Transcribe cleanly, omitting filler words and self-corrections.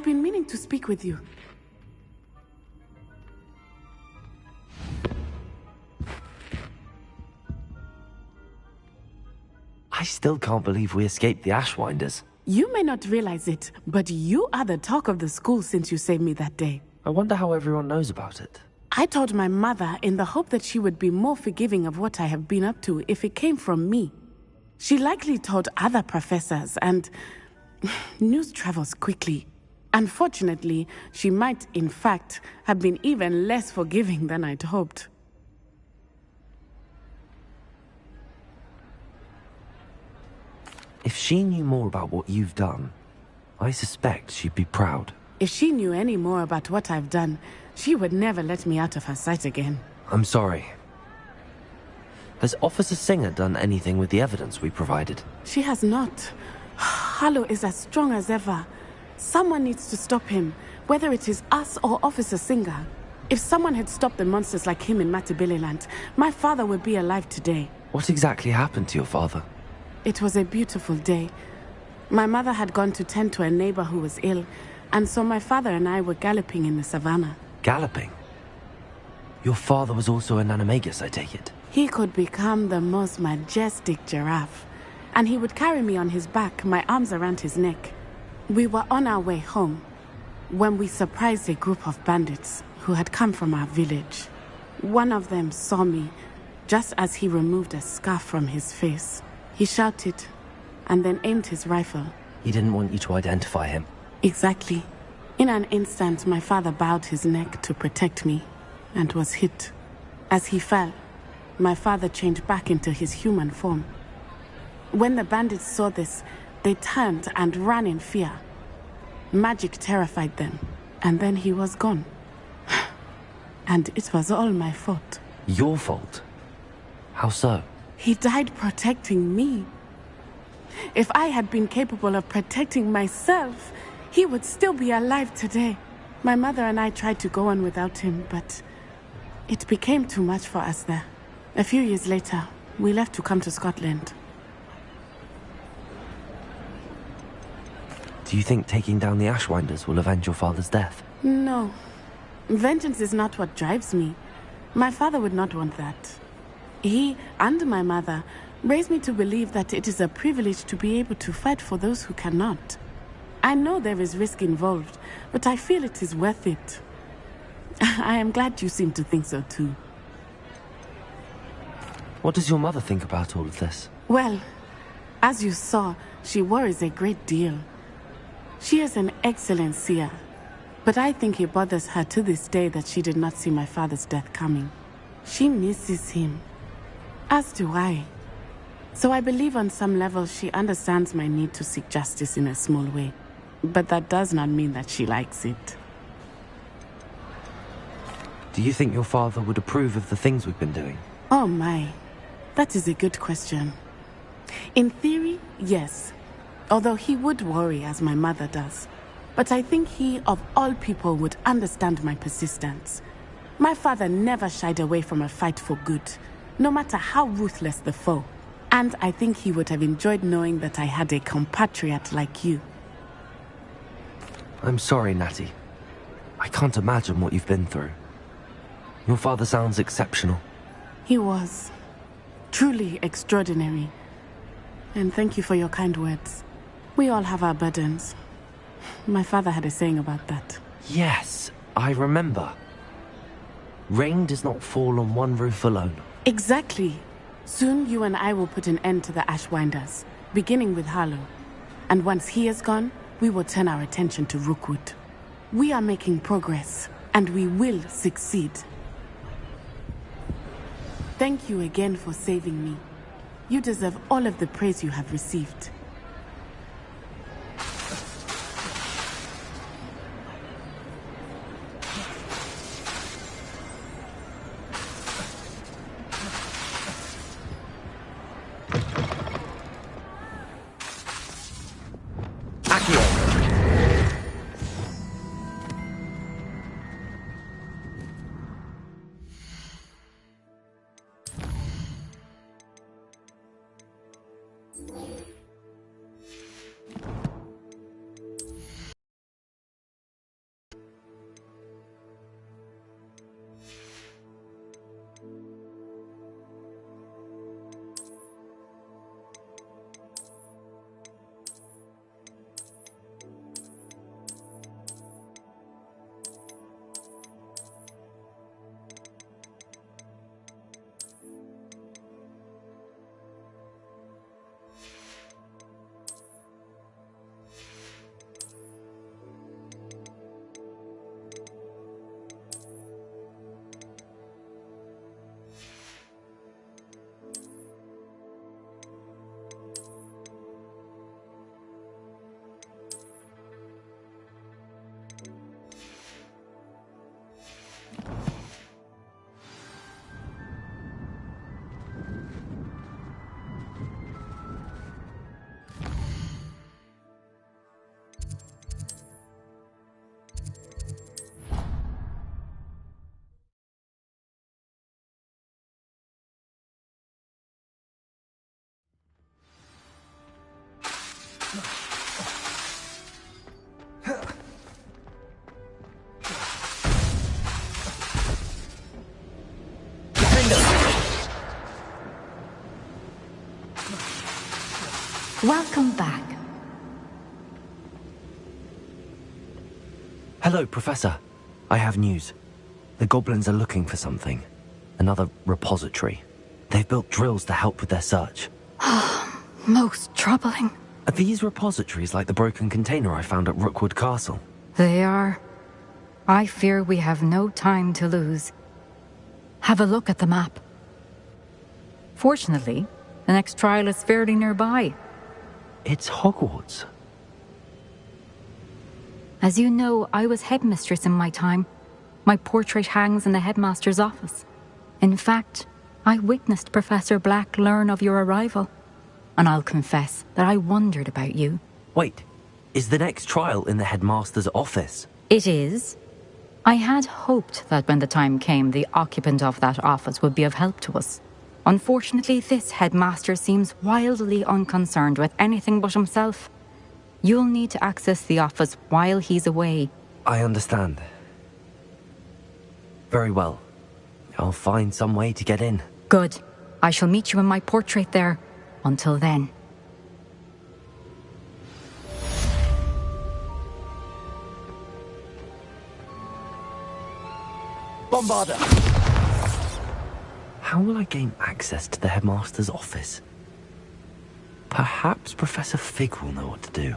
been meaning to speak with you. I still can't believe we escaped the Ashwinders. You may not realize it, but you are the talk of the school since you saved me that day. I wonder how everyone knows about it. I told my mother in the hope that she would be more forgiving of what I have been up to if it came from me. She likely told other professors, and news travels quickly. Unfortunately, she might, in fact, have been even less forgiving than I'd hoped. If she knew more about what you've done, I suspect she'd be proud. If she knew any more about what I've done, she would never let me out of her sight again. I'm sorry. Has Officer Singer done anything with the evidence we provided? She has not. Harlow is as strong as ever. Someone needs to stop him, whether it is us or Officer Singer. If someone had stopped the monsters like him in Matabeleland, my father would be alive today. What exactly happened to your father? It was a beautiful day. My mother had gone to tend to a neighbor who was ill, and so my father and I were galloping in the savannah. Galloping? Your father was also an animagus, I take it? He could become the most majestic giraffe, and he would carry me on his back, my arms around his neck. We were on our way home when we surprised a group of bandits who had come from our village. One of them saw me just as he removed a scarf from his face. He shouted and then aimed his rifle. He didn't want you to identify him. Exactly. In an instant, my father bowed his neck to protect me and was hit. As he fell, my father changed back into his human form. When the bandits saw this, they turned and ran in fear. Magic terrified them, and then he was gone. And it was all my fault. Your fault? How so? He died protecting me. If I had been capable of protecting myself, he would still be alive today. My mother and I tried to go on without him, but it became too much for us there. A few years later, we left to come to Scotland. Do you think taking down the Ashwinders will avenge your father's death? No. Vengeance is not what drives me. My father would not want that. He and my mother raised me to believe that it is a privilege to be able to fight for those who cannot. I know there is risk involved, but I feel it is worth it. I am glad you seem to think so too. What does your mother think about all of this? Well, as you saw, she worries a great deal. She is an excellent seer, but I think it bothers her to this day that she did not see my father's death coming. She misses him, as do I. So I believe on some level she understands my need to seek justice in a small way. But that does not mean that she likes it. Do you think your father would approve of the things we've been doing? Oh my, that is a good question. In theory, yes. Although he would worry as my mother does. But I think he, of all people, would understand my persistence. My father never shied away from a fight for good, no matter how ruthless the foe. And I think he would have enjoyed knowing that I had a compatriot like you. I'm sorry, Natty. I can't imagine what you've been through. Your father sounds exceptional. He was. Truly extraordinary. And thank you for your kind words. We all have our burdens. My father had a saying about that. Yes, I remember. Rain does not fall on one roof alone. Exactly. Soon you and I will put an end to the Ashwinders, beginning with Harlow. And once he is gone, we will turn our attention to Rookwood. We are making progress, and we will succeed. Thank you again for saving me. You deserve all of the praise you have received. Welcome back. Hello, Professor. I have news. The goblins are looking for something. Another repository. They've built drills to help with their search. Most troubling. Are these repositories like the broken container I found at Rookwood Castle? They are. I fear we have no time to lose. Have a look at the map. Fortunately, the next trial is fairly nearby. It's Hogwarts. As you know, I was headmistress in my time. My portrait hangs in the headmaster's office. In fact, I witnessed Professor Black learn of your arrival. And I'll confess that I wondered about you. Wait, is the next trial in the headmaster's office? It is. I had hoped that when the time came, the occupant of that office would be of help to us. Unfortunately, this headmaster seems wildly unconcerned with anything but himself. You'll need to access the office while he's away. I understand. Very well. I'll find some way to get in. Good. I shall meet you in my portrait there. Until then. Bombarder! How will I gain access to the headmaster's office? Perhaps Professor Fig will know what to do.